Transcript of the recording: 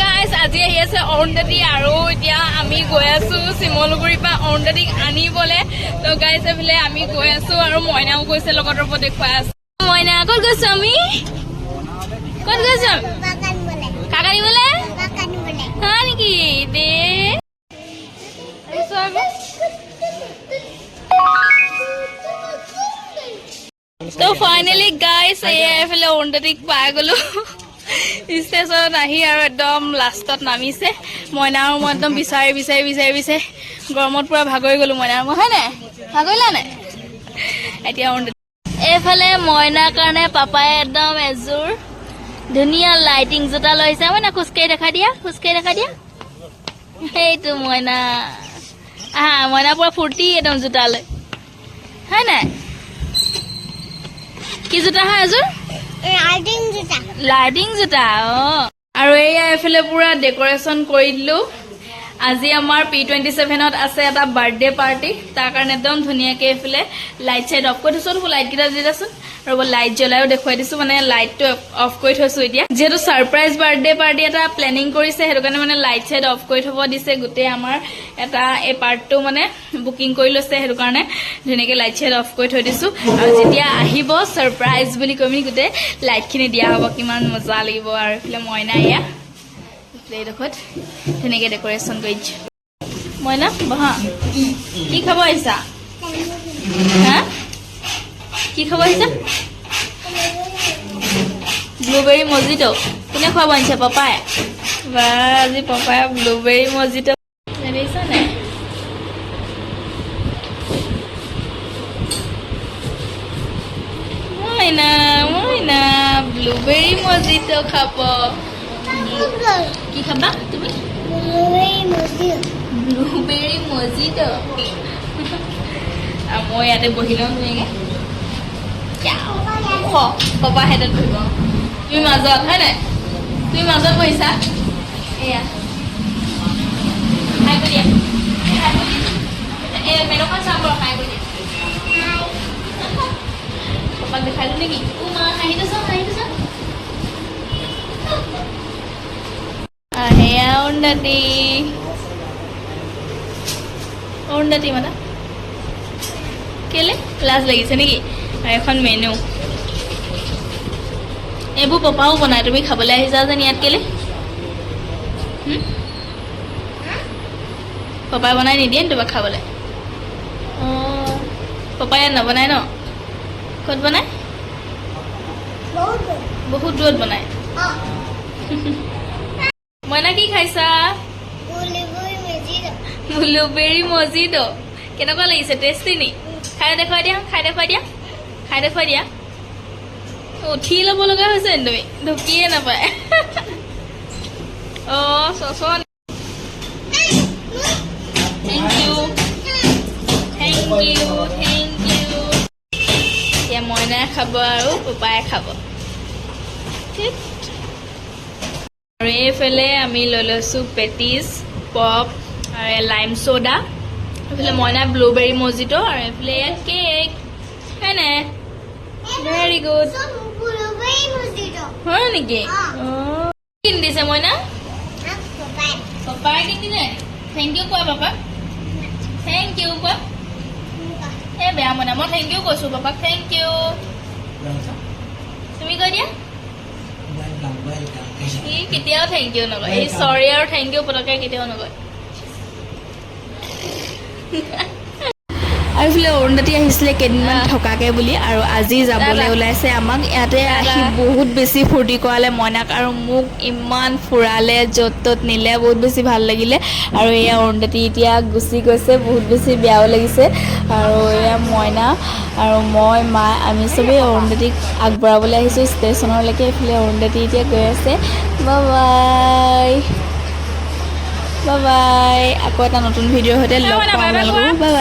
guys আজি আহি আছে অৰুণদাতি আৰু এতিয়া আমি গৈ আছো শিমলুগুৰিৰ পৰা অৰুণদাতিক আনিবলৈ তো গাইজ এইফালে আমি গৈ আছো আৰু মইনাও গৈছে লগতৰ পৰা দেখুৱাই আছো মইনা ক'ত গৈছো আমি ক'ত গৈছো কাক আনিবলৈ হয় নেকি দে তো ফাইনেলি গাইজ এইফালে অৰুণদাতিক পাই গলো ষ্টেচনত আহি আৰু একদম লাষ্টত নামিছে মইনা আৰু মই একদম বিচাৰি গৰমত পুৰা ভাগৰি গলো মইনা আৰু মই হয় নাই ভাগৰিলা নাই এতিয়া এইফালে মইনাৰ কাৰণে পাপাই একদম এযোৰ ধুনীয়া লাইটিং জোতা লৈছে মানে খোজকাঢ়ি দেখা দিয়া সেইটো মইনা মইনা পুৰা ফূৰ্তি একদম জোতা লৈ হয় নাই কি জোতা হয় এযোৰ লাইটিং জোতা আৰু এয়া এইফালে পুৰা ডেকৰেশ্যন কৰি দিলো আজি আমাৰ P27ত আছে এটা বাৰ্থডে পাৰ্টি তাৰ কাৰণে একদম ধুনীয়াকে এইফালে লাইট চাইট অফ কৰি থৈছো লাইট কেইটা দি দিছোন আৰু লাইট জ্বলাইও দেখুৱাই দিছো মানে লাইটটো অফ কৰি থৈছো এতিয়া যেহেতু সাৰপ্ৰাইজ বাৰ্থডে পাৰ্টি এটা প্লেনিং কৰিছে সেইটো কাৰণে মানে লাইট চাইট অফ কৰি থব দিছে গোটেই আমাৰ এটা এই পাৰ্টটো মানে বুকিং কৰি লৈছে সেইটো কাৰণে ধুনীয়াকে লাইট চাইট অফ কৰি থৈ দিছো আৰু যেতিয়া আহিব সাৰপ্ৰাইজ বুলি কমি গোটেই লাইট খিনি দিয়া হ'ব কিমান মজা লাগিব আৰু এইফালে মইনা এয়া দেখত ধুনীয়াকে ডেকৰেশ্যন কৰিছো মইনা বহা কি খাব আহিছা হা কি খাব আহিছা ব্লুবেৰী মজিটো কোনে খুৱাব আনিছে পাপাই বা আজি পাপাই ব্লুবেৰী মজিটো দেখিছা নাই মইনা ব্লুবেৰী মজিটো খাব কি খাবা তুমি ব্লুবেৰী মজিটো মই ইয়াতে বহি লওঁ ধুনীয়াকে পাপা হেঁতত বহিব তুমি মাজত হয় নাই তুমি মাজত বহিছা এয়া খাই কৰি দিয়া মেনুখন চাম বাৰু খাই কৰি দিয়া পাপাক দেখাই দিওঁ নেকি হাঁহিটো চাওঁ সেয়া অৰুণদাতি মানে কেলে লাজ লাগিছে নেকি আৰু এখন মেনু এইবোৰ পাপাও বনাই তুমি খাবলৈ আহিছা যেন ইয়াত কেলে পাপাই বনাই নিদিয়ে তোমাক খাবলৈ পাপাই ইয়াত নবনাই ন ক'ত বনাই বহুত দূৰত বনাই মইনা কি খাইছা ব্লুবেৰী মজিটো কেনেকুৱা লাগিছে টেষ্টি নি খাই দেখুৱাই দিয়া উঠি ল'ব লগা হৈছে তুমি ঢুকিয়ে নাপায় চচন থেংক ইউ এতিয়া মইনাই খাব আৰু পাপাই খাব আৰু এইফালে আমি লৈ লৈছো পেটিছ পপ আৰু লাইম চ'ডা এইফালে মইনা ব্লুবেৰী মজিটো আৰু এইফালে কেক হয় নাই ভেৰি গুড হয় নেকি কিনি দিছে মইনা পাপাই কিনি দিলে থেংক ইউ কোৱা পাপাক থেংক ইউ কোৱা এই বেয়া মইনা মই থেংক ইউ কৈছো পাপাক থেংক ইউ তুমি কৈ দিয়া সি কেতিয়াও থেংক ইউ নকয় এই চৰি আৰু থেংক ইউ পতকে কেতিয়াও নকয় আৰু এইফালে অৰুণদাতি আহিছিলে কেইদিনমান থকাকে বুলি আৰু আজি যাবলৈ ওলাইছে আমাক ইয়াতে আহি বহুত বেছি ফূৰ্তি কৰালে মইনাক আৰু মোক ইমান ফুৰালে য'ত ত'ত নিলে বহুত বেছি ভাল লাগিলে আৰু এয়া অৰুণদাতি এতিয়া গুচি গৈছে বহুত বেছি বেয়াও লাগিছে আৰু এয়া মইনা আৰু মই মা আমি চবেই অৰুণদাতিক আগবঢ়াবলৈ আহিছোঁ ষ্টেচনলৈকে এইফালে অৰুণদাতি এতিয়া গৈ আছে বাই আকৌ এটা নতুন ভিডিঅ'ৰ সৈতে লগ পাম আপোনালোকক বাই বাই